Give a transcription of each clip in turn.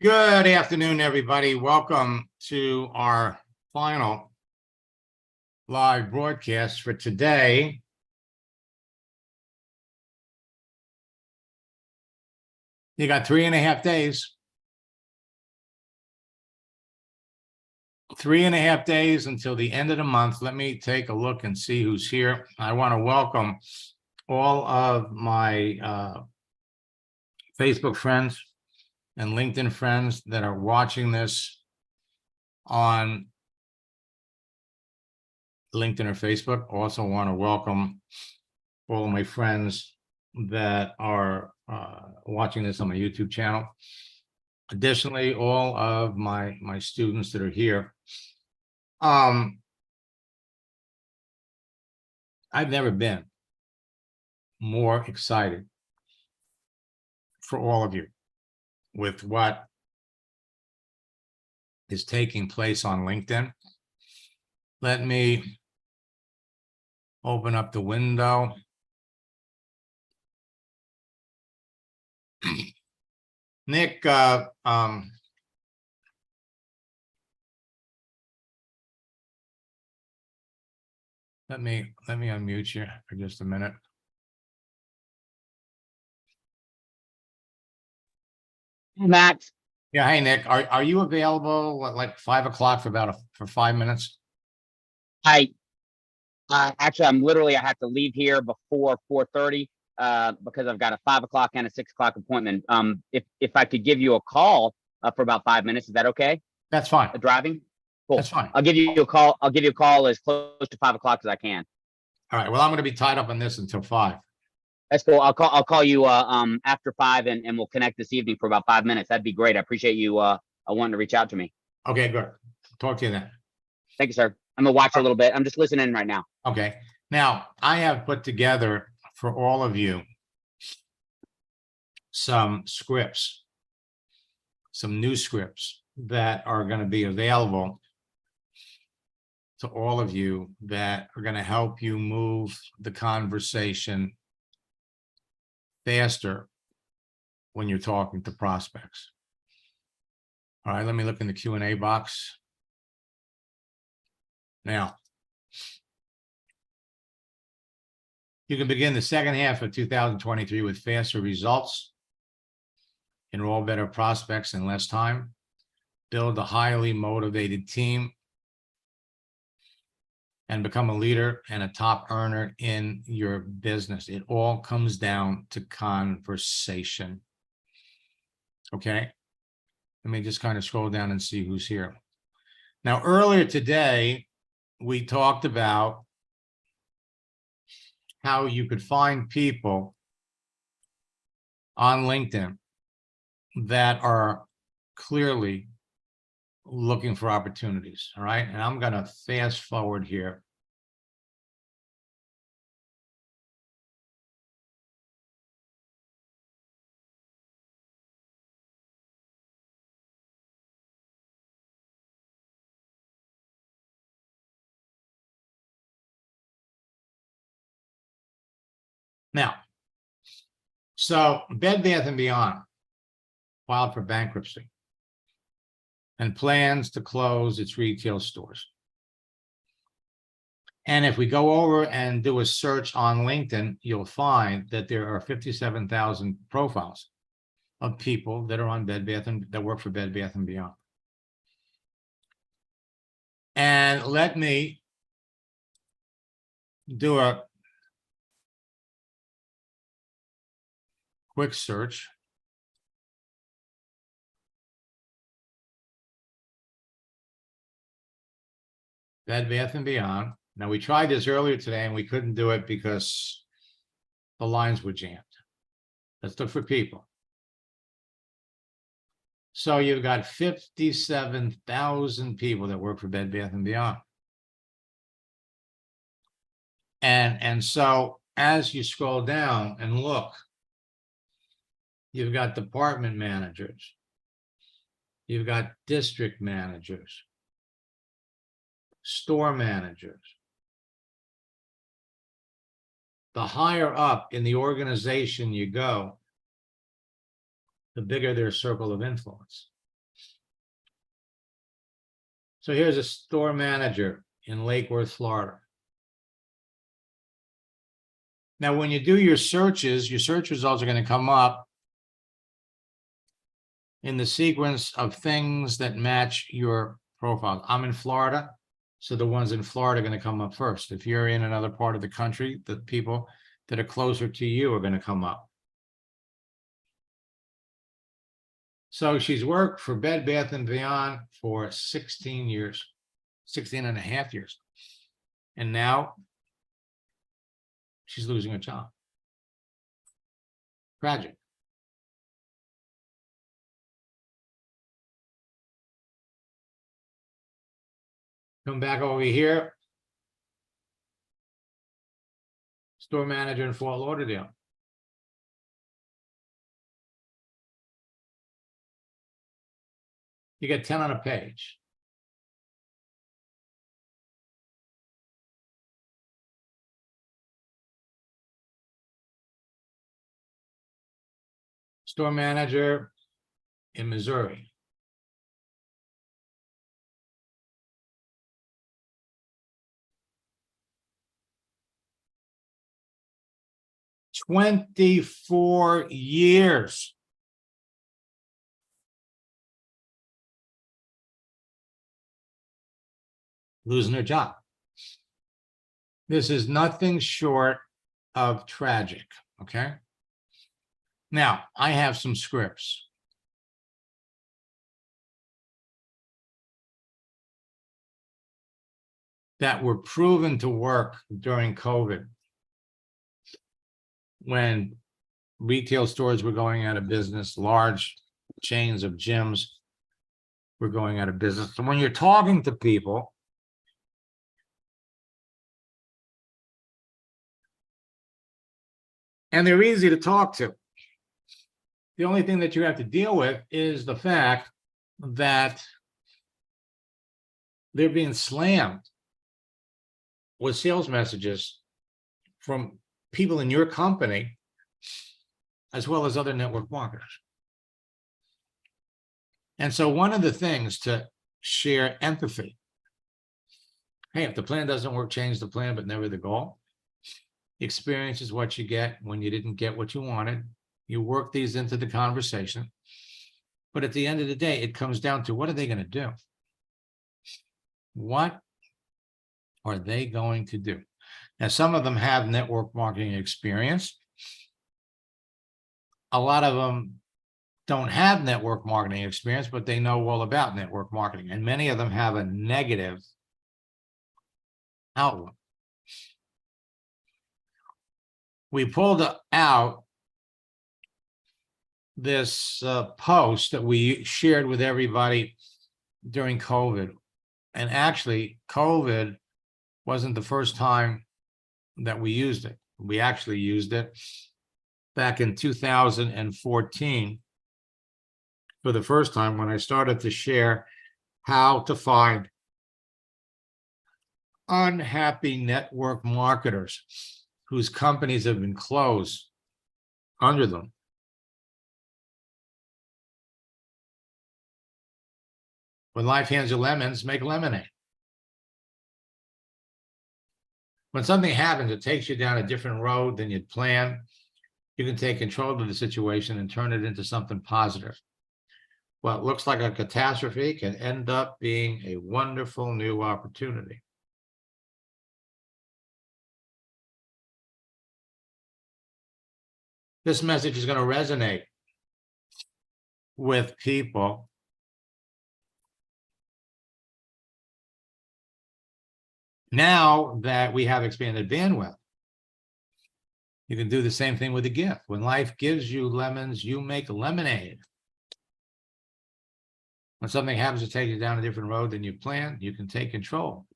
Good afternoon, everybody. Welcome to our final live broadcast for today. You got 3.5 days. 3.5 days until the end of the month. Let me take a look and see who's here. I want to welcome all of my Facebook friends and LinkedIn friends that are watching this on LinkedIn or Facebook. Also want to welcome all of my friends that are watching this on my YouTube channel. Additionally, all of my students that are here. I've never been more excited for all of you with what is taking place on LinkedIn. Let me open up the window. Nick, let me unmute you for just a minute. Max. Yeah, hey Nick, are you available at like 5 o'clock for 5 minutes? Actually, I have to leave here before 4:30 because I've got a 5 o'clock and a 6 o'clock appointment. If I could give you a call for about 5 minutes, is that okay? That's fine. Driving? Cool. That's fine. I'll give you a call. I'll give you a call as close to 5 o'clock as I can. All right. Well, I'm going to be tied up on this until 5. That's cool. I'll call you after 5 and we'll connect this evening for about 5 minutes. That'd be great. I appreciate you wanting to reach out to me. Okay, good. Talk to you then. Thank you, sir. I'm gonna watch a little bit. I'm just listening right now. Okay. Now, I have put together for all of you some scripts, some new scripts that are going to be available to all of you that are going to help you move the conversation faster when you're talking to prospects. All right, let me look in the Q&A box. Now, you can begin the second half of 2023 with faster results, enroll better prospects in less time, build a highly motivated team, and become a leader and a top earner in your business. It all comes down to conversation. Okay. Let me just kind of scroll down and see who's here. Now, earlier today, we talked about how you could find people on LinkedIn that are clearly looking for opportunities. All right. And I'm going to fast forward here. Now, so Bed Bath & Beyond filed for bankruptcy and plans to close its retail stores. And if we go over and do a search on LinkedIn, you'll find that there are 57,000 profiles of people that are on Bed Bath and that work for Bed Bath & Beyond. And let me do a quick search. Bed Bath & Beyond. Now, we tried this earlier today and we couldn't do it because the lines were jammed. Let's look for people. So you've got 57,000 people that work for Bed Bath & Beyond. And so as you scroll down and look, you've got department managers, you've got district managers, store managers. The higher up in the organization you go, the bigger their circle of influence. So here's a store manager in Lake Worth, Florida. Now, when you do your searches, your search results are going to come up in the sequence of things that match your profile. I'm in Florida, so the ones in Florida are going to come up first. If you're in another part of the country, the people that are closer to you are going to come up. So she's worked for Bed Bath & Beyond for 16 years, 16 and a half years. And now she's losing a job. Tragic. Come back over here. Store manager in Fort Lauderdale. You get 10 on a page. Store manager in Missouri. "24 years. Losing their job. This is nothing short of tragic, okay? Now, I have some scripts. That were proven to work during COVID, when retail stores were going out of business, large chains of gyms were going out of business. So when you're talking to people, and they're easy to talk to, the only thing that you have to deal with is the fact that they're being slammed with sales messages from people in your company, as well as other network marketers. And so one of the things to share empathy. Hey, if the plan doesn't work, change the plan, but never the goal. Experience is what you get when you didn't get what you wanted. You work these into the conversation. But at the end of the day, it comes down to, what are they going to do? What are they going to do? Now, some of them have network marketing experience. A lot of them don't have network marketing experience, but they know all about network marketing. And many of them have a negative outlook. We pulled out this post that we shared with everybody during COVID. And actually, COVID wasn't the first time that we used it. We actually used it back in 2014 for the first time, when I started to share how to find unhappy network marketers whose companies have been closed under them. When life hands you lemons, make lemonade. When something happens, it takes you down a different road than you'd planned, you can take control of the situation and turn it into something positive. What looks like a catastrophe can end up being a wonderful new opportunity. This message is going to resonate with people now that we have expanded bandwidth. You can do the same thing with a gift. When life gives you lemons, you make lemonade. When something happens to take you down a different road than you planned, you can take control.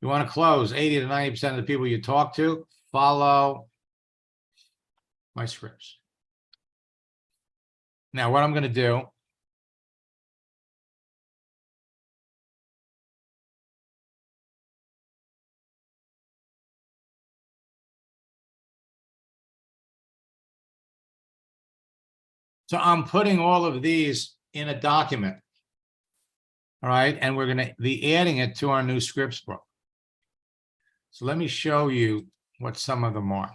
You want to close 80 to 90% of the people you talk to, follow my scripts. Now, what I'm going to do, so I'm putting all of these in a document. All right, and we're going to be adding it to our new scripts book. So let me show you what some of them are.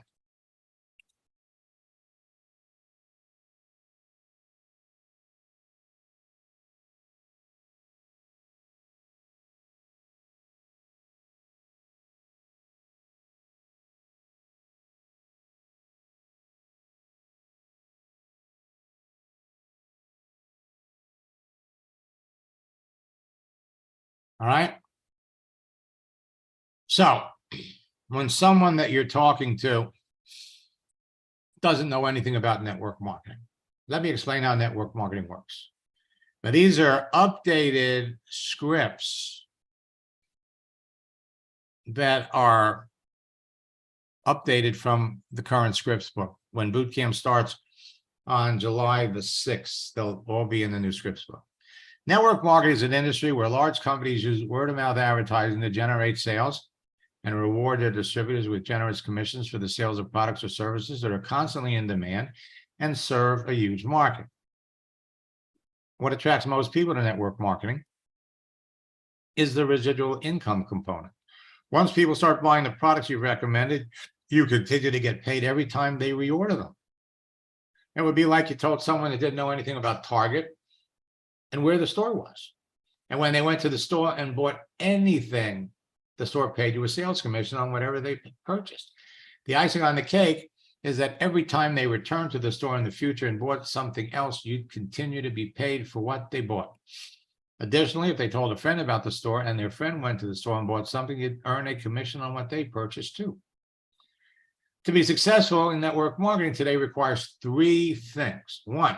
All right. So when someone that you're talking to doesn't know anything about network marketing, let me explain how network marketing works. Now, these are updated scripts that are updated from the current scripts book. When boot camp starts on July the 6th, they'll all be in the new scripts book. Network marketing is an industry where large companies use word-of-mouth advertising to generate sales and reward their distributors with generous commissions for the sales of products or services that are constantly in demand and serve a huge market. What attracts most people to network marketing is the residual income component. Once people start buying the products you've recommended, you continue to get paid every time they reorder them. It would be like you told someone that didn't know anything about Target and where the store was. And when they went to the store and bought anything, the store paid you a sales commission on whatever they purchased. The icing on the cake is that every time they returned to the store in the future and bought something else, you'd continue to be paid for what they bought. Additionally, if they told a friend about the store and their friend went to the store and bought something, you'd earn a commission on what they purchased too. To be successful in network marketing today requires three things. One,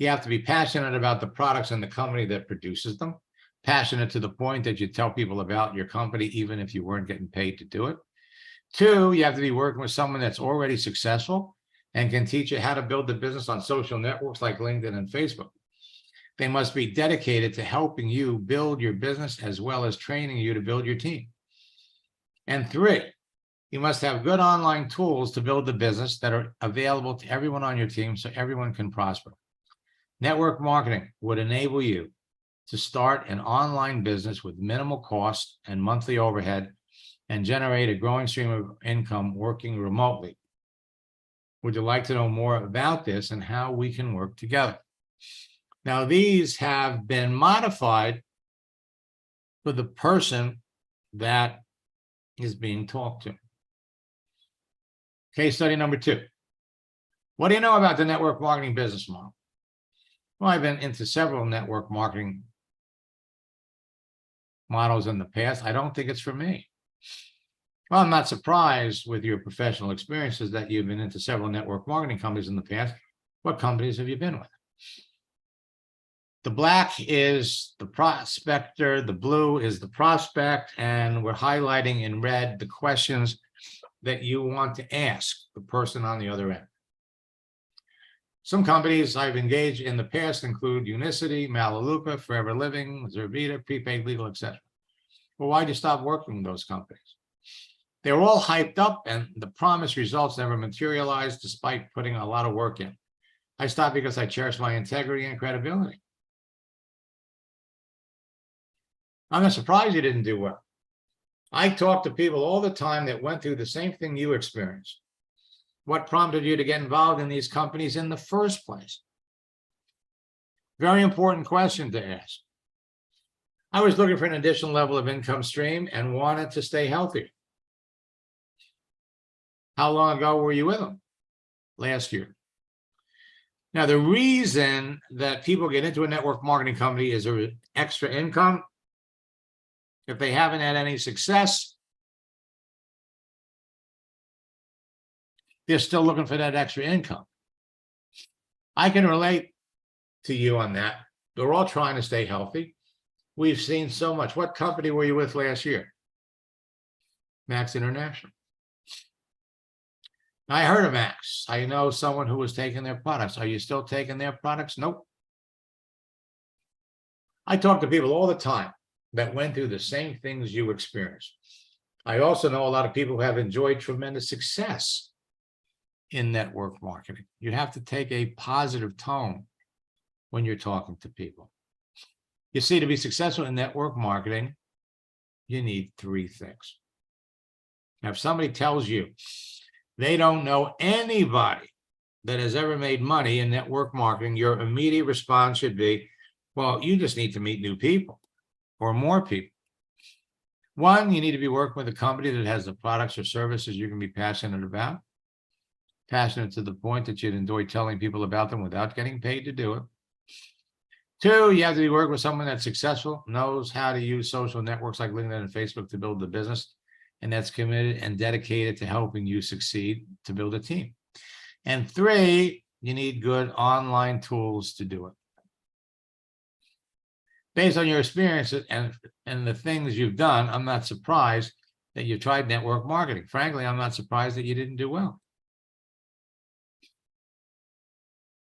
you have to be passionate about the products and the company that produces them. Passionate to the point that you tell people about your company, even if you weren't getting paid to do it. Two, you have to be working with someone that's already successful and can teach you how to build the business on social networks like LinkedIn and Facebook. They must be dedicated to helping you build your business as well as training you to build your team. And three, you must have good online tools to build the business that are available to everyone on your team so everyone can prosper. Network marketing would enable you to start an online business with minimal cost and monthly overhead and generate a growing stream of income working remotely. Would you like to know more about this and how we can work together? Now, these have been modified for the person that is being talked to. Case study number 2. What do you know about the network marketing business model? Well, I've been into several network marketing models in the past. I don't think it's for me. Well, I'm not surprised with your professional experiences that you've been into several network marketing companies in the past. What companies have you been with? The black is the prospector, the blue is the prospect, and we're highlighting in red the questions that you want to ask the person on the other end. Some companies I've engaged in the past include Unicity, Malaluca, Forever Living, Zervita, Prepaid Legal, etc. Well, why'd you stop working with those companies? They were all hyped up and the promised results never materialized despite putting a lot of work in. I stopped because I cherish my integrity and credibility. I'm not surprised you didn't do well. I talk to people all the time that went through the same thing you experienced. What prompted you to get involved in these companies in the first place? Very important question to ask. I was looking for an additional level of income stream and wanted to stay healthy. How long ago were you with them? Last year. Now, the reason that people get into a network marketing company is there extra income. If they haven't had any success, they're still looking for that extra income. I can relate to you on that. They're all trying to stay healthy. We've seen so much. What company were you with last year? Max International. I heard of Max. I know someone who was taking their products. Are you still taking their products? Nope. I talk to people all the time that went through the same things you experienced. I also know a lot of people who have enjoyed tremendous success in network marketing. You have to take a positive tone when you're talking to people. You see, to be successful in network marketing, you need three things. Now, if somebody tells you they don't know anybody that has ever made money in network marketing, your immediate response should be, well, you just need to meet new people or more people. One, you need to be working with a company that has the products or services you can be passionate about. Passionate to the point that you'd enjoy telling people about them without getting paid to do it. Two, you have to be working with someone that's successful, knows how to use social networks like LinkedIn and Facebook to build the business, and that's committed and dedicated to helping you succeed to build a team. And three, you need good online tools to do it. Based on your experiences and the things you've done, I'm not surprised that you tried network marketing. Frankly, I'm not surprised that you didn't do well.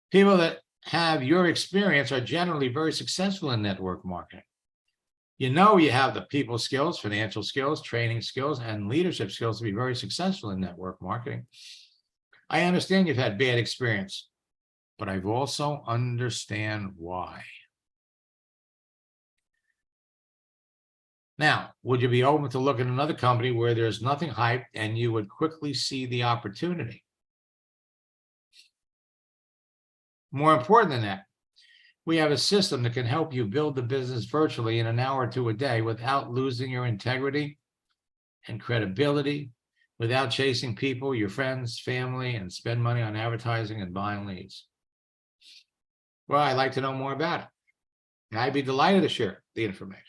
People that have your experience are generally very successful in network marketing. You know, you have the people skills, financial skills, training skills, and leadership skills to be very successful in network marketing. I understand you've had bad experience, but I've also understand why. Now, would you be open to look at another company where there's nothing hyped and you would quickly see the opportunity? More important than that, we have a system that can help you build the business virtually in an hour or two a day without losing your integrity and credibility, without chasing people, your friends, family, and spend money on advertising and buying leads. Well, I'd like to know more about it. And I'd be delighted to share the information.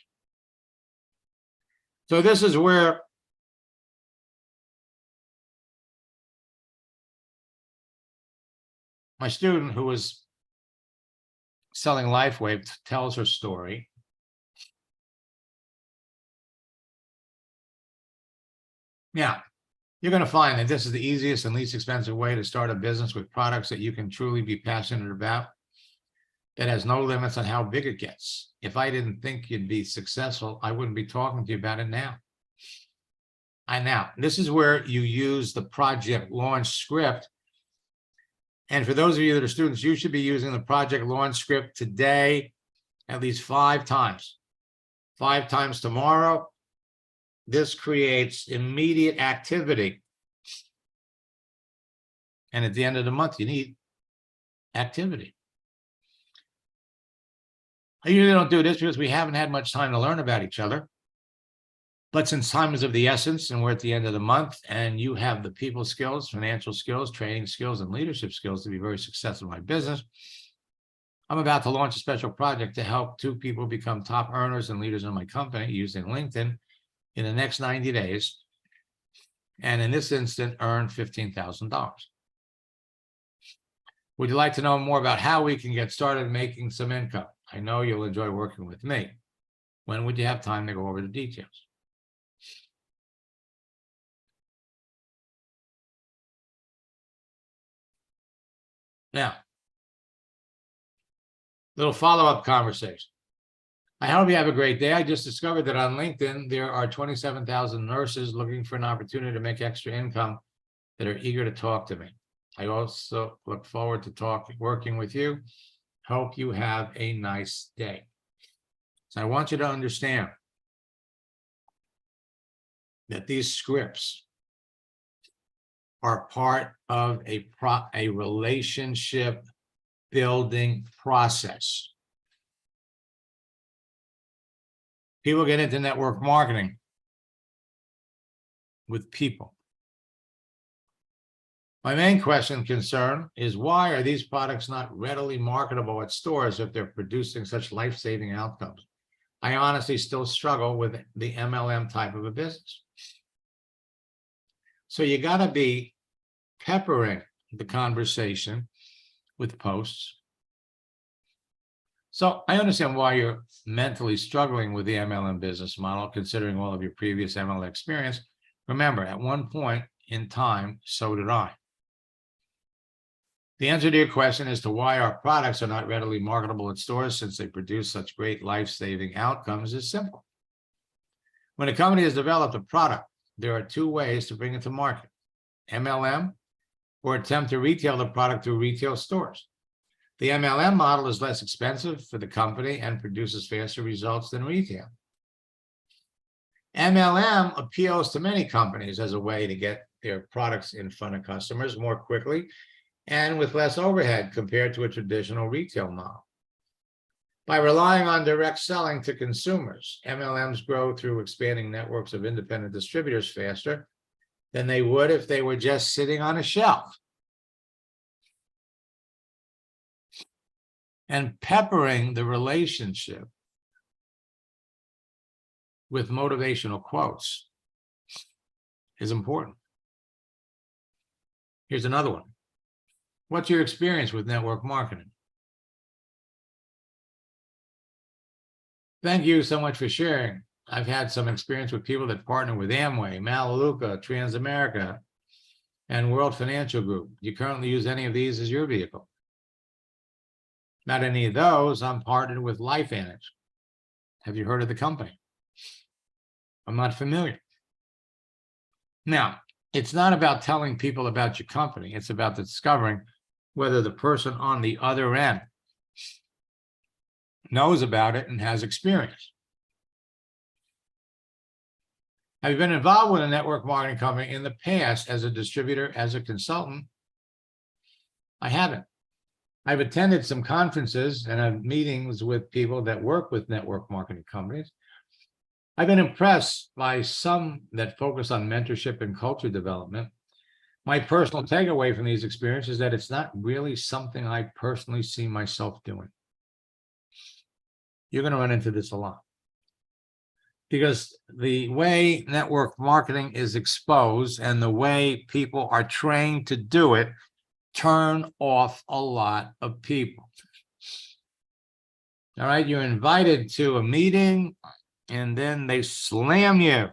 So this is where my student who was selling LifeWave tells her story. Now, you're going to find that this is the easiest and least expensive way to start a business with products that you can truly be passionate about, that has no limits on how big it gets. If I didn't think you'd be successful, I wouldn't be talking to you about it now. Now, this is where you use the project launch script. And for those of you that are students, you should be using the project launch script today at least 5 times. 5 times tomorrow. This creates immediate activity. And at the end of the month, you need activity. I usually don't do this because we haven't had much time to learn about each other. But since time is of the essence and we're at the end of the month and you have the people skills, financial skills, training skills, and leadership skills to be very successful in my business, I'm about to launch a special project to help 2 people become top earners and leaders in my company using LinkedIn in the next 90 days. And in this instant, earn $15,000. Would you like to know more about how we can get started making some income? I know you'll enjoy working with me. When would you have time to go over the details? Now, little follow-up conversation. I hope you have a great day. I just discovered that on LinkedIn, there are 27,000 nurses looking for an opportunity to make extra income that are eager to talk to me. I also look forward to working with you. Hope you have a nice day. So I want you to understand that these scripts are part of a relationship building process. People get into network marketing with people. My main concern is, why are these products not readily marketable at stores if they're producing such life-saving outcomes? I honestly still struggle with the MLM type of a business. So you got to be peppering the conversation with posts. So I understand why you're mentally struggling with the MLM business model, considering all of your previous MLM experience. Remember, at one point in time, so did I. The answer to your question as to why our products are not readily marketable at stores since they produce such great life-saving outcomes is simple. When a company has developed a product, there are 2 ways to bring it to market: MLM, or attempt to retail the product through retail stores. The MLM model is less expensive for the company and produces faster results than retail. MLM appeals to many companies as a way to get their products in front of customers more quickly and with less overhead compared to a traditional retail model. By relying on direct selling to consumers, MLMs grow through expanding networks of independent distributors faster than they would if they were just sitting on a shelf. And peppering the relationship with motivational quotes is important. Here's another one. What's your experience with network marketing? Thank you so much for sharing. I've had some experience with people that partner with Amway, Melaleuca, Transamerica, and World Financial Group. Do you currently use any of these as your vehicle? Not any of those. I'm partnered with LifeVantage. Have you heard of the company? I'm not familiar. Now, it's not about telling people about your company. It's about discovering whether the person on the other end knows about it and has experience. Have you been involved with a network marketing company in the past as a distributor, as a consultant? I haven't. I've attended some conferences and have meetings with people that work with network marketing companies. I've been impressed by some that focus on mentorship and culture development. My personal takeaway from these experiences is that it's not really something I personally see myself doing. You're going to run into this a lot. Because the way network marketing is exposed and the way people are trained to do it turn off a lot of people. All right, you're invited to a meeting and then they slam you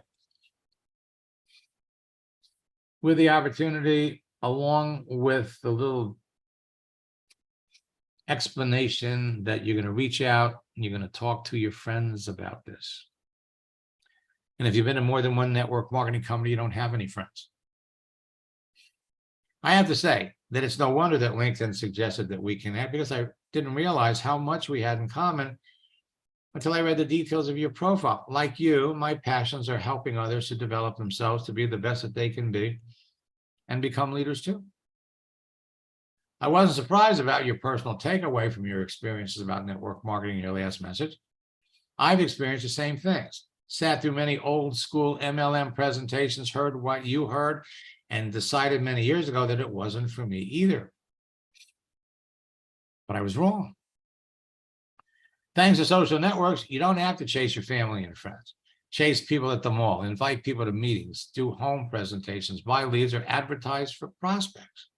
with the opportunity, along with the little explanation that you're going to reach out and you're going to talk to your friends about this. And if you've been in more than one network marketing company, you don't have any friends. I have to say that it's no wonder that LinkedIn suggested that we connect, because I didn't realize how much we had in common until I read the details of your profile. Like you, my passions are helping others to develop themselves to be the best that they can be and become leaders too. I wasn't surprised about your personal takeaway from your experiences about network marketing in your last message. I've experienced the same things, sat through many old school MLM presentations, heard what you heard, and decided many years ago that it wasn't for me either. But I was wrong. Thanks to social networks, you don't have to chase your family and friends. Chase people at the mall, invite people to meetings, do home presentations, buy leads, or advertise for prospects.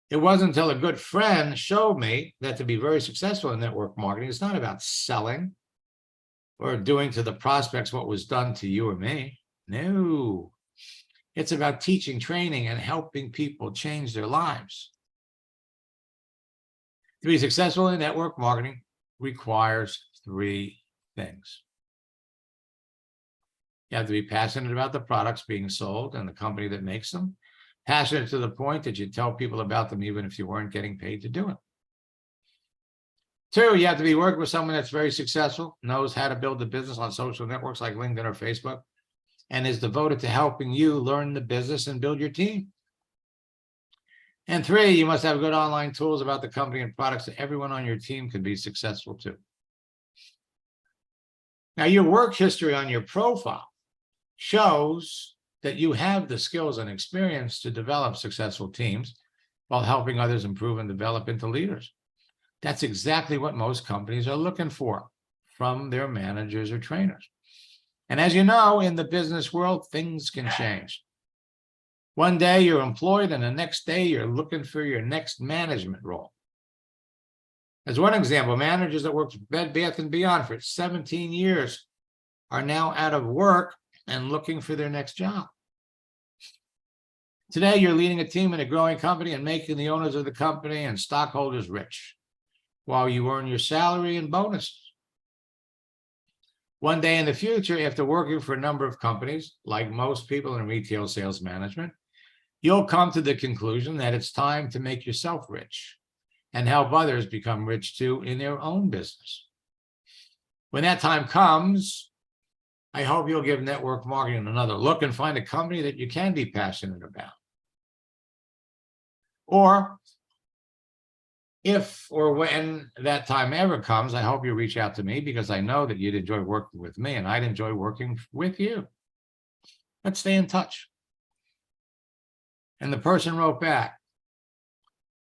It wasn't until a good friend showed me that to be very successful in network marketing, it's not about selling or doing to the prospects what was done to you or me. No, it's about teaching, training, and helping people change their lives. To be successful in network marketing requires 3 things. You have to be passionate about the products being sold and the company that makes them. Passionate to the point that you tell people about them even if you weren't getting paid to do it. 2, you have to be working with someone that's very successful, knows how to build a business on social networks like LinkedIn or Facebook, and is devoted to helping you learn the business and build your team. And 3, you must have good online tools about the company and products that everyone on your team can be successful too. Now, your work history on your profile shows that you have the skills and experience to develop successful teams while helping others improve and develop into leaders. That's exactly what most companies are looking for from their managers or trainers. And as you know, in the business world, things can change. One day you're employed and the next day you're looking for your next management role. As one example, managers that worked for Bed Bath & Beyond for 17 years are now out of work and looking for their next job. Today, you're leading a team in a growing company and making the owners of the company and stockholders rich, while you earn your salary and bonuses. One day in the future, after working for a number of companies, like most people in retail sales management, you'll come to the conclusion that it's time to make yourself rich and help others become rich too in their own business. When that time comes, I hope you'll give network marketing another look and find a company that you can be passionate about. Or if or when that time ever comes, I hope you reach out to me, because I know that you'd enjoy working with me and I'd enjoy working with you. Let's stay in touch. And the person wrote back,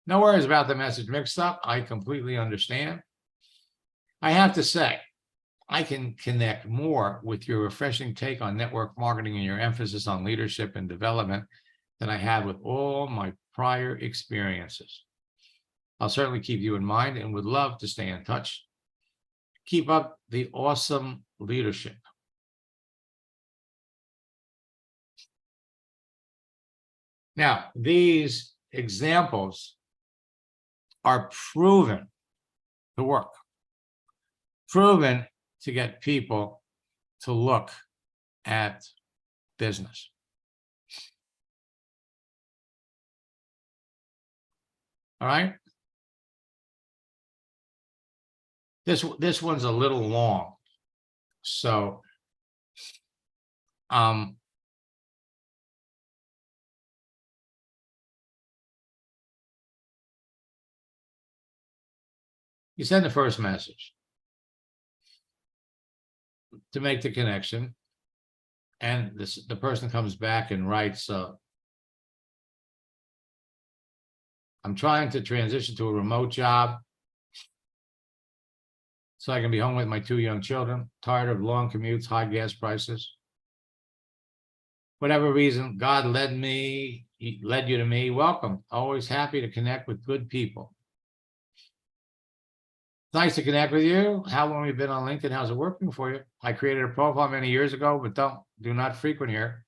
no worries about the message mixed up. I completely understand. I have to say, I can connect more with your refreshing take on network marketing and your emphasis on leadership and development than I have with all my prior experiences. I'll certainly keep you in mind and would love to stay in touch. Keep up the awesome leadership. Now, these examples are proven to work, proven to get people to look at business. All right. This one's a little long. So you send the first message to make the connection, and the person comes back and writes, I'm trying to transition to a remote job so I can be home with my 2 young children, tired of long commutes, high gas prices. Whatever reason, God led you to me, welcome. Always happy to connect with good people. Nice to connect with you. How long have you been on LinkedIn? How's it working for you? I created a profile many years ago, but do not frequent here.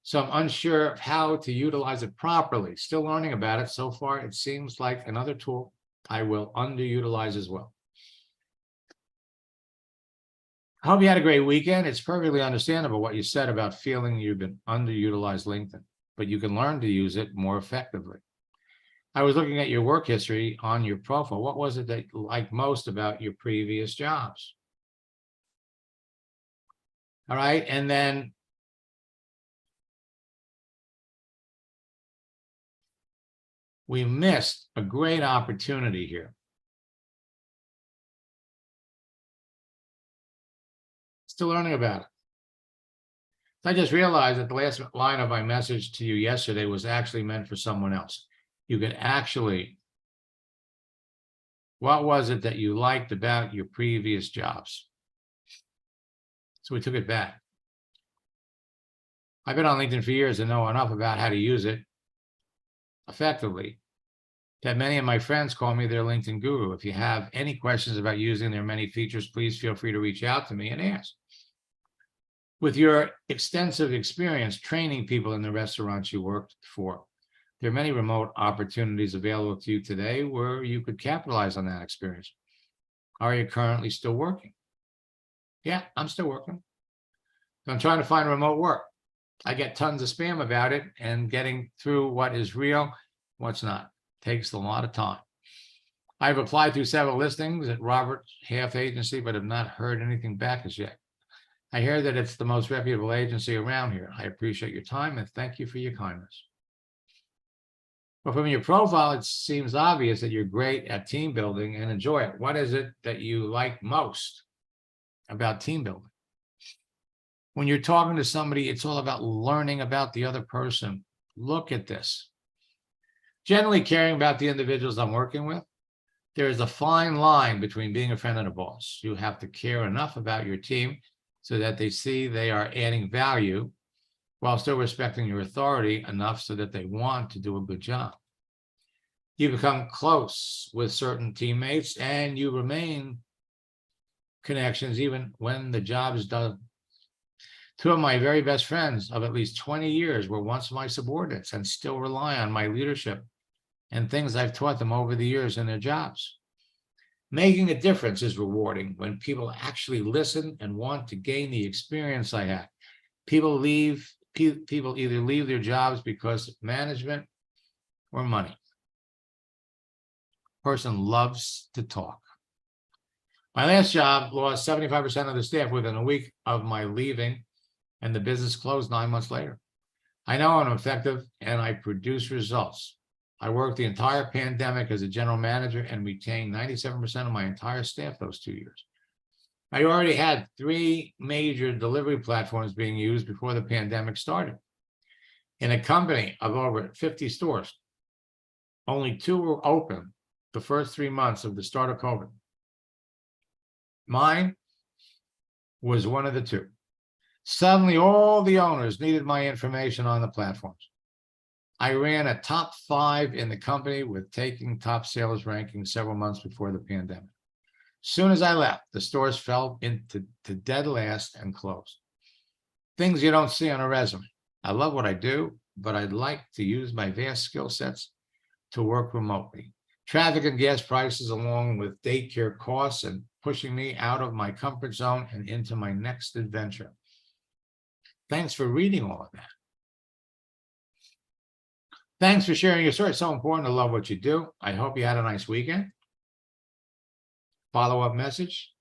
So I'm unsure of how to utilize it properly. Still learning about it. So far, it seems like another tool I will underutilize as well. I hope you had a great weekend. It's perfectly understandable what you said about feeling you've been underutilized LinkedIn, but you can learn to use it more effectively. I was looking at your work history on your profile. What was it that you liked most about your previous jobs? All right, and then we missed a great opportunity here. Still learning about it. I just realized that the last line of my message to you yesterday was actually meant for someone else. You could actually, what was it that you liked about your previous jobs? So we took it back. I've been on LinkedIn for years and know enough about how to use it effectively that many of my friends call me their LinkedIn guru. If you have any questions about using their many features, please feel free to reach out to me and ask. With your extensive experience training people in the restaurants you worked for, there are many remote opportunities available to you today where you could capitalize on that experience. Are you currently still working? Yeah, I'm still working. I'm trying to find remote work. I get tons of spam about it, and getting through what is real, what's not, takes a lot of time. I've applied through several listings at Robert Half Agency, but have not heard anything back as yet. I hear that it's the most reputable agency around here. I appreciate your time and thank you for your kindness. But from your profile, it seems obvious that you're great at team building and enjoy it. What is it that you like most about team building? When you're talking to somebody, it's all about learning about the other person. Look at this. Generally caring about the individuals I'm working with, there is a fine line between being a friend and a boss. You have to care enough about your team so that they see they are adding value while still respecting your authority enough so that they want to do a good job. You become close with certain teammates and you remain connections even when the job is done. 2 of my very best friends of at least 20 years were once my subordinates and still rely on my leadership and things I've taught them over the years in their jobs. Making a difference is rewarding when people actually listen and want to gain the experience I had. People either leave their jobs because of management or money. person loves to talk. My last job lost 75% of the staff within a week of my leaving, and the business closed 9 months later. I know I'm effective and I produce results. I worked the entire pandemic as a general manager and retained 97% of my entire staff those 2 years. I already had 3 major delivery platforms being used before the pandemic started. In a company of over 50 stores, only 2 were open the first 3 months of the start of COVID. Mine was one of the 2. Suddenly, all the owners needed my information on the platforms. I ran a top 5 in the company with taking top sales rankings several months before the pandemic. Soon as I left, the stores fell into dead last and closed. Things you don't see on a resume. I love what I do, but I'd like to use my vast skill sets to work remotely. Traffic and gas prices, along with daycare costs, and pushing me out of my comfort zone and into my next adventure. Thanks for reading all of that. Thanks for sharing your story. It's so important to love what you do. I hope you had a nice weekend. Follow-up message.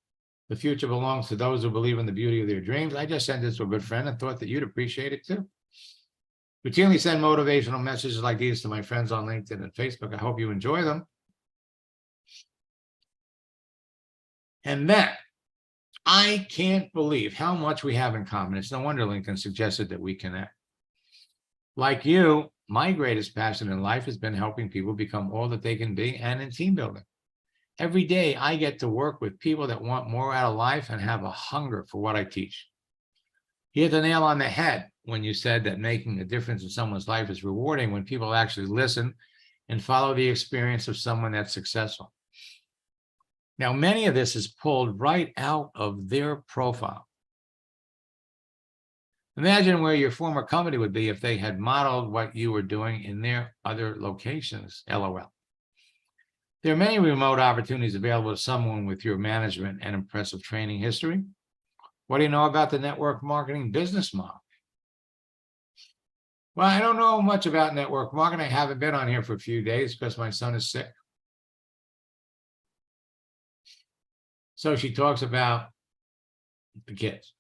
The future belongs to those who believe in the beauty of their dreams. I just sent this to a good friend and thought that you'd appreciate it too. Routinely send motivational messages like these to my friends on LinkedIn and Facebook. I hope you enjoy them. And then, I can't believe how much we have in common. It's no wonder LinkedIn suggested that we connect. Like you, my greatest passion in life has been helping people become all that they can be and in team building. Every day, I get to work with people that want more out of life and have a hunger for what I teach. You hit the nail on the head when you said that making a difference in someone's life is rewarding when people actually listen and follow the experience of someone that's successful. Now, many of this is pulled right out of their profile. Imagine where your former company would be if they had modeled what you were doing in their other locations, LOL. There are many remote opportunities available to someone with your management and impressive training history. What do you know about the network marketing business model? Well, I don't know much about network marketing. I haven't been on here for a few days because my son is sick. So she talks about the kids.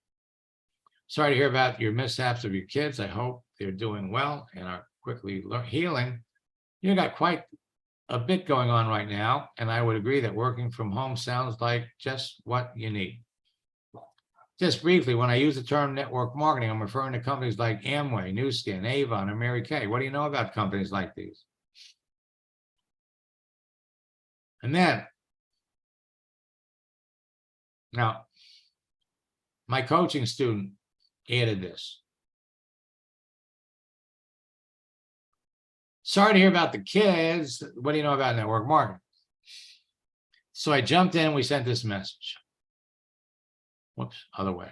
Sorry to hear about your mishaps of your kids. I hope they're doing well and are quickly healing. You got quite a bit going on right now, and I would agree that working from home sounds like just what you need. Just briefly, when I use the term network marketing, I'm referring to companies like Amway, Nu Skin, Avon, and Mary Kay. What do you know about companies like these? And then, now, my coaching student added this. Sorry to hear about the kids. What do you know about network marketing? So I jumped in, we sent this message. Whoops, other way.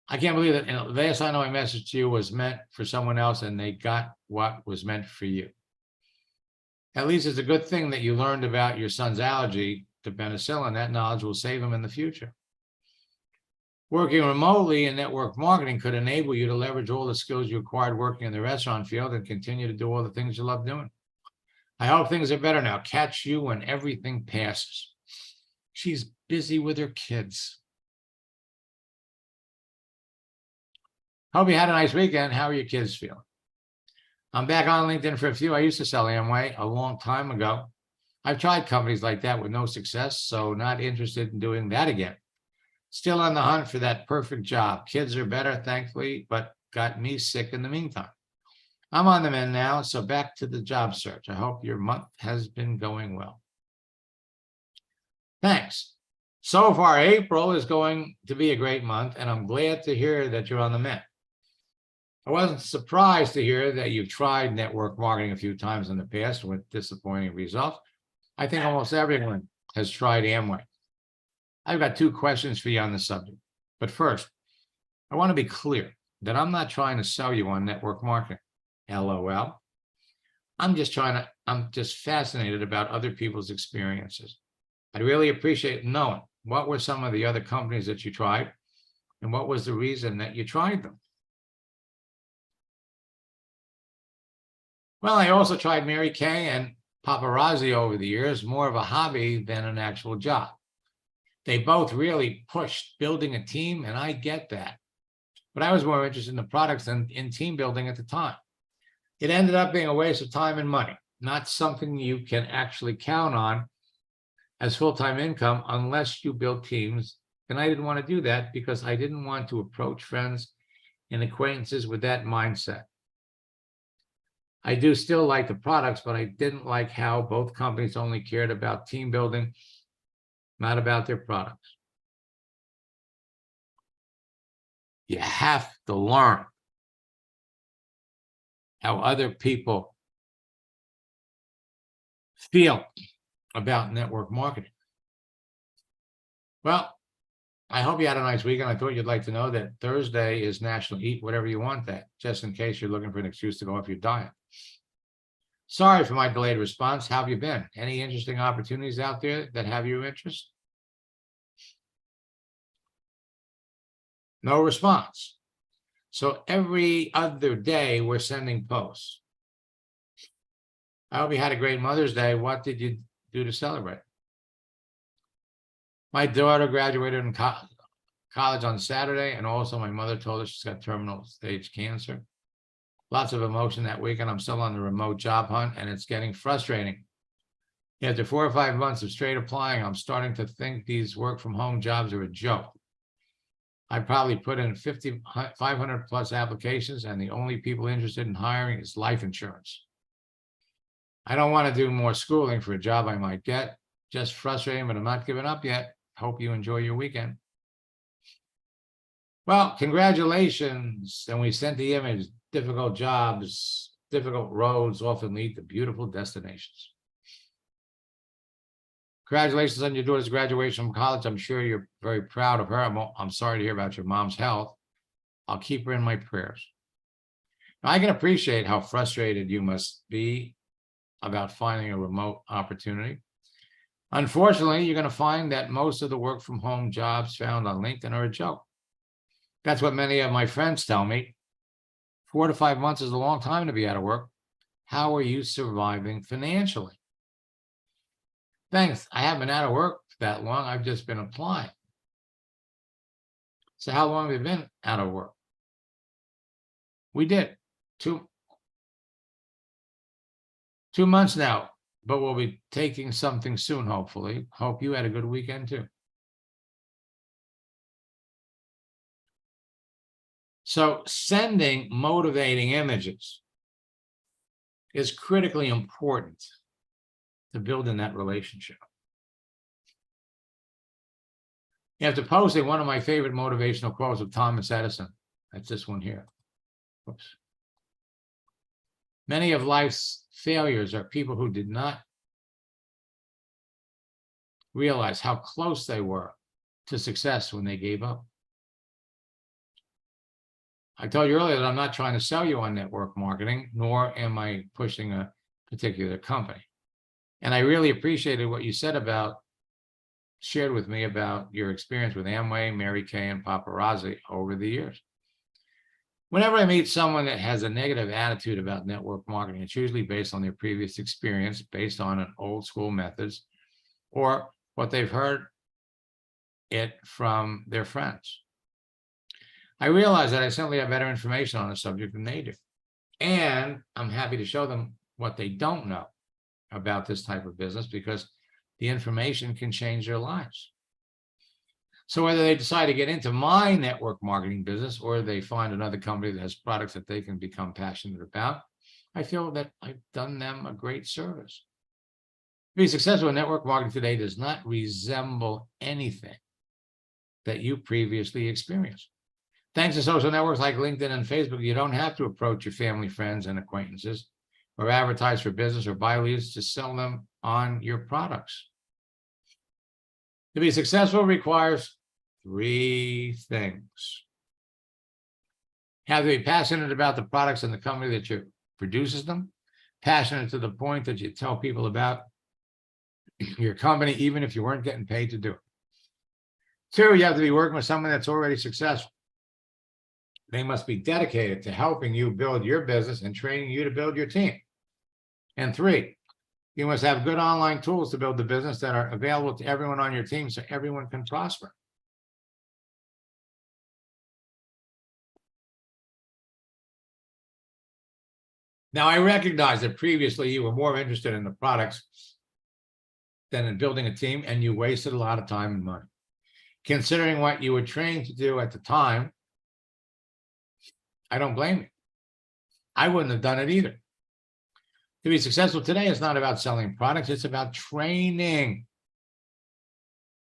I can't believe that the last I know my message to you was meant for someone else and they got what was meant for you. At least it's a good thing that you learned about your son's allergy to penicillin. That knowledge will save him in the future. Working remotely in network marketing could enable you to leverage all the skills you acquired working in the restaurant field and continue to do all the things you love doing. I hope things are better now. Catch you when everything passes. She's busy with her kids. Hope you had a nice weekend. How are your kids feeling? I'm back on LinkedIn for a few. I used to sell Amway a long time ago. I've tried companies like that with no success, so not interested in doing that again. Still on the hunt for that perfect job. Kids are better, thankfully, but got me sick in the meantime. I'm on the mend now, so back to the job search. I hope your month has been going well. Thanks. So far, April is going to be a great month, and I'm glad to hear that you're on the mend. I wasn't surprised to hear that you've tried network marketing a few times in the past with disappointing results. I think almost everyone has tried Amway. I've got 2 questions for you on the subject. But first, I want to be clear that I'm not trying to sell you on network marketing. LOL. I'm just fascinated about other people's experiences. I'd really appreciate knowing what were some of the other companies that you tried and what was the reason that you tried them. Well, I also tried Mary Kay and Paparazzi over the years, more of a hobby than an actual job. They both really pushed building a team, and I get that. But I was more interested in the products than in team building at the time. It ended up being a waste of time and money, not something you can actually count on as full-time income unless you build teams. And I didn't want to do that because I didn't want to approach friends and acquaintances with that mindset. I do still like the products, but I didn't like how both companies only cared about team building, not about their products. You have to learn how other people feel about network marketing. Well, I hope you had a nice weekend. I thought you'd like to know that Thursday is National Eat Whatever You Want Day, just in case you're looking for an excuse to go off your diet. Sorry for my delayed response. How have you been? Any interesting opportunities out there that have your interest? No response. So every other day we're sending posts. I hope you had a great Mother's Day. What did you do to celebrate? My daughter graduated in college on Saturday, and also my mother told us she's got terminal stage cancer. Lots of emotion that weekend. I'm still on the remote job hunt, and it's getting frustrating. After 4 or 5 months of straight applying, I'm starting to think these work from home jobs are a joke. I probably put in 500 plus applications, and the only people interested in hiring is life insurance. I don't want to do more schooling for a job I might get. Just frustrating, but I'm not giving up yet. Hope you enjoy your weekend. Well, congratulations. And we sent the image. Difficult jobs, difficult roads often lead to beautiful destinations. Congratulations on your daughter's graduation from college. I'm sure you're very proud of her. I'm sorry to hear about your mom's health. I'll keep her in my prayers. Now, I can appreciate how frustrated you must be about finding a remote opportunity. Unfortunately, you're going to find that most of the work from home jobs found on LinkedIn are a joke. That's what many of my friends tell me. 4 to 5 months is a long time to be out of work. How are you surviving financially? Thanks. I haven't been out of work that long. I've just been applying. So how long have you been out of work? We did 2 months now, but we'll be taking something soon, hopefully. Hope you had a good weekend too. So sending motivating images is critically important to building that relationship. After posting one of my favorite motivational quotes of Thomas Edison, that's this one here. Oops. Many of life's failures are people who did not realize how close they were to success when they gave up. I told you earlier that I'm not trying to sell you on network marketing, nor am I pushing a particular company. And I really appreciated what you said shared with me about your experience with Amway, Mary Kay, and Paparazzi over the years. Whenever I meet someone that has a negative attitude about network marketing, it's usually based on their previous experience, based on an old school methods, or what they've heard it from their friends. I realize that I simply have better information on the subject than they do. And I'm happy to show them what they don't know about this type of business, because the information can change their lives. So whether they decide to get into my network marketing business or they find another company that has products that they can become passionate about, I feel that I've done them a great service. To be successful in network marketing today does not resemble anything that you previously experienced. Thanks to social networks like LinkedIn and Facebook, you don't have to approach your family, friends, and acquaintances or advertise for business or buy leads to sell them on your products. To be successful requires 3 things. You have to be passionate about the products and the company that produces them, passionate to the point that you tell people about your company, even if you weren't getting paid to do it. 2, you have to be working with someone that's already successful. They must be dedicated to helping you build your business and training you to build your team. And 3, You must have good online tools to build the business that are available to everyone on your team so everyone can prosper. Now, I recognize that previously you were more interested in the products than in building a team, and you wasted a lot of time and money. Considering what you were trained to do at the time, I don't blame you. I wouldn't have done it either. To be successful today is not about selling products, it's about training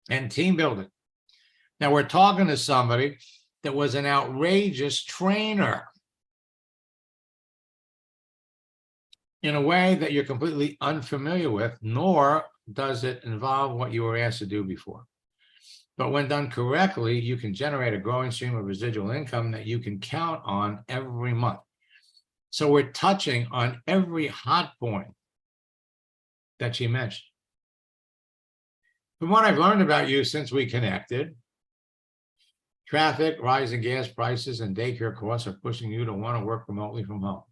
and team building. Now, we're talking to somebody that was an outrageous trainer in a way that you're completely unfamiliar with, nor does it involve what you were asked to do before. But when done correctly, you can generate a growing stream of residual income that you can count on every month. So we're touching on every hot point that she mentioned. From what I've learned about you since we connected, traffic, rising gas prices, and daycare costs are pushing you to want to work remotely from home.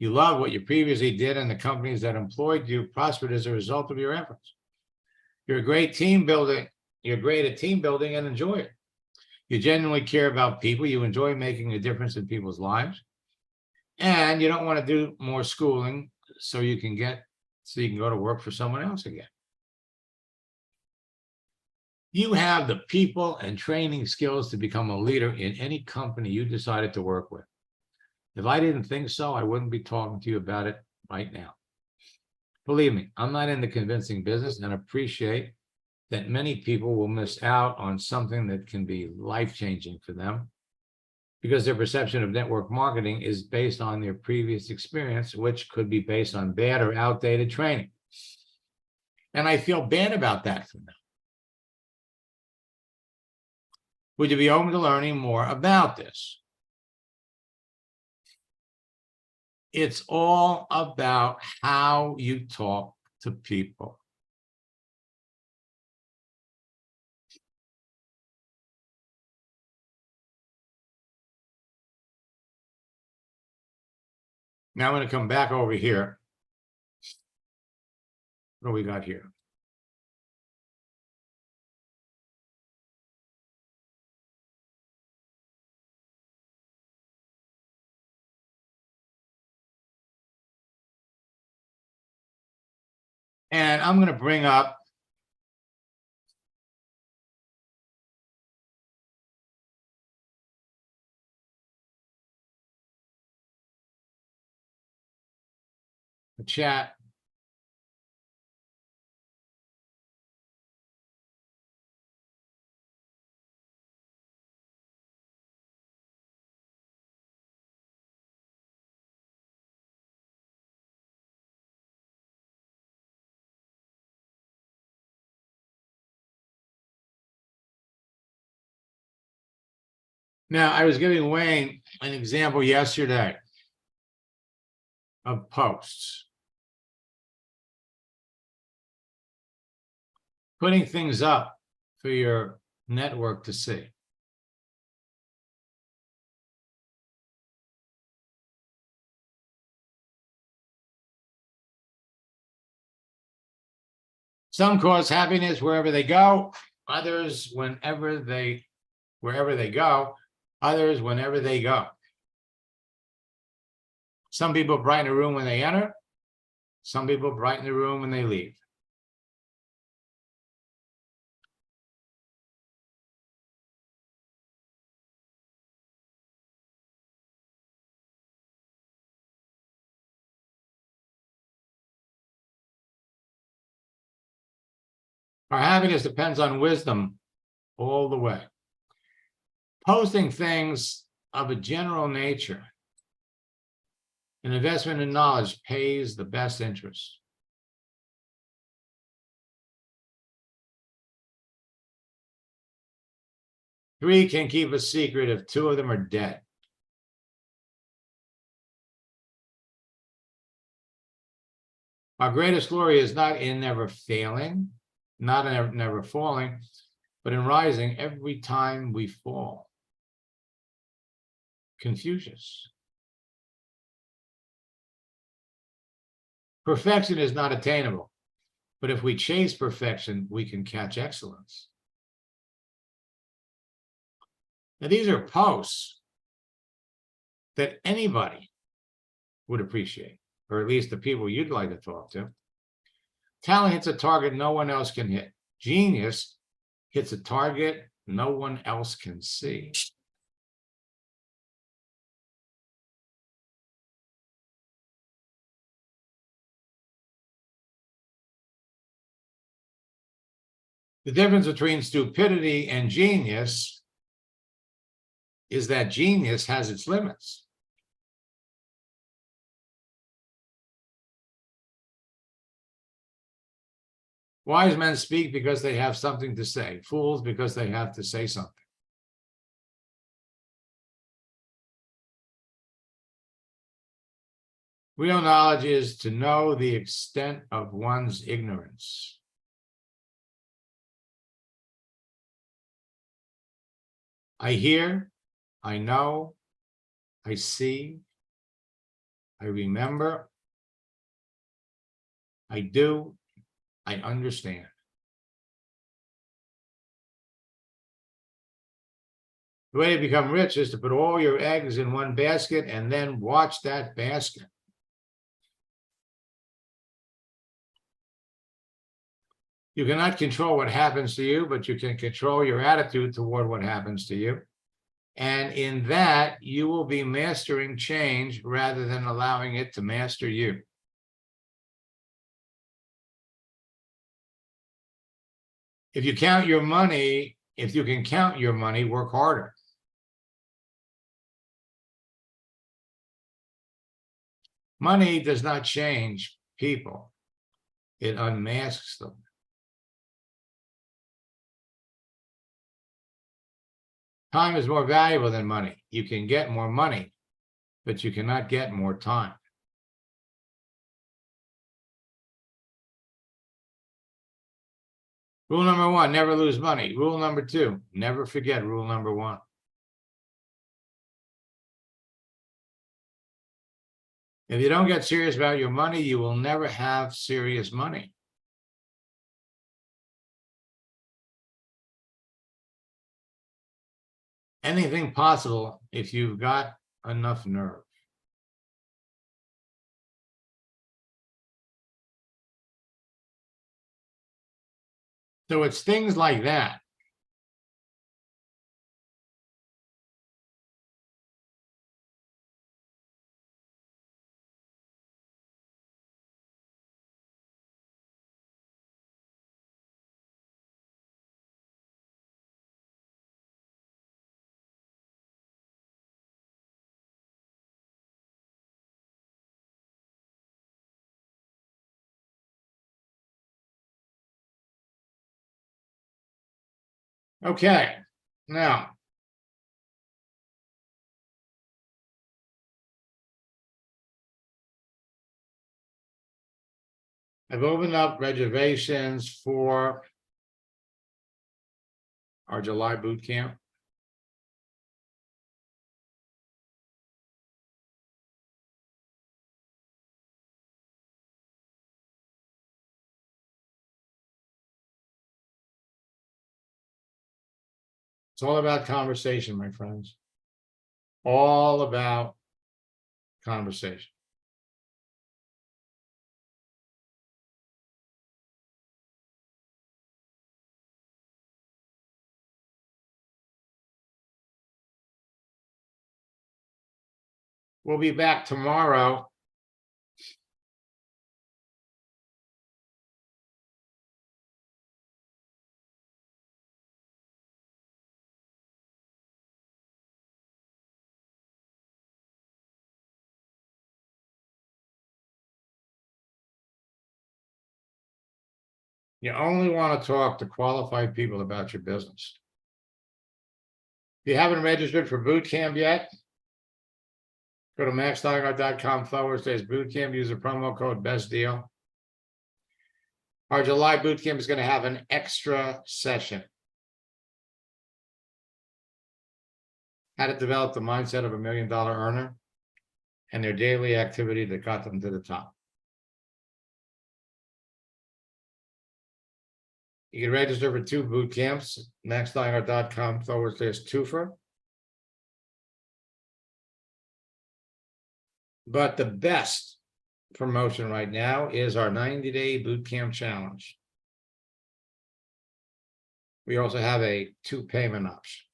You love what you previously did, and the companies that employed you prospered as a result of your efforts. You're a great team building. You're great at team building and enjoy it. You genuinely care about people. You enjoy making a difference in people's lives. And you don't want to do more schooling so you can go to work for someone else again. You have the people and training skills to become a leader in any company you decided to work with. If I didn't think so, I wouldn't be talking to you about it right now. Believe me, I'm not in the convincing business and appreciate that many people will miss out on something that can be life-changing for them because their perception of network marketing is based on their previous experience, which could be based on bad or outdated training. And I feel bad about that for them. Would you be open to learning more about this? It's all about how you talk to people. Now I'm going to come back over here. What do we got here? And I'm going to bring up the chat. Now, I was giving Wayne an example yesterday of posts. Putting things up for your network to see. Some cause happiness wherever they go, others wherever they go, others whenever they go. Some people brighten the room when they enter, some people brighten the room when they leave. Our happiness depends on wisdom all the way. Posting things of a general nature, an investment in knowledge pays the best interest. Three can keep a secret if two of them are dead. Our greatest glory is not in never failing, not in never falling, but in rising every time we fall. Confucius. Perfection is not attainable, but if we chase perfection, we can catch excellence. Now, these are posts that anybody would appreciate, or at least the people you'd like to talk to. Talent hits a target no one else can hit. Genius hits a target no one else can see. The difference between stupidity and genius is that genius has its limits. Wise men speak because they have something to say. Fools because they have to say something. Real knowledge is to know the extent of one's ignorance. I hear, I know, I see, I remember, I do, I understand. The way to become rich is to put all your eggs in one basket and then watch that basket. You cannot control what happens to you, but you can control your attitude toward what happens to you. And in that, you will be mastering change rather than allowing it to master you. If you count your money, if you can count your money, work harder. Money does not change people. It unmasks them. Time is more valuable than money. You can get more money, but you cannot get more time. Rule number 1, never lose money. Rule number 2, never forget rule number 1. If you don't get serious about your money, you will never have serious money. Anything possible if you've got enough nerve. So it's things like that. Okay, now, I've opened up reservations for our July boot camp. It's all about conversation, my friends. All about conversation. We'll be back tomorrow. You only want to talk to qualified people about your business. If you haven't registered for boot camp yet, go to maxsteiger.com/bootcamp, use the promo code best deal. Our July boot camp is going to have an extra session. How to develop the mindset of $1 million earner and their daily activity that got them to the top. You can register for 2 boot camps, maxdiner.com/twofer. But the best promotion right now is our 90-day boot camp challenge. We also have a 2 payment option.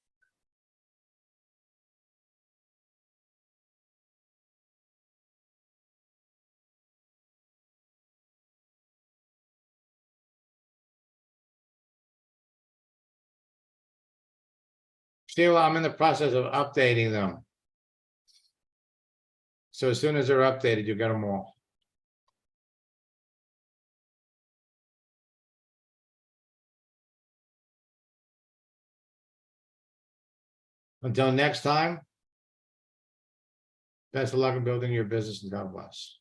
Sheila, I'm in the process of updating them. So as soon as they're updated, you get them all. Until next time. Best of luck in building your business and God bless.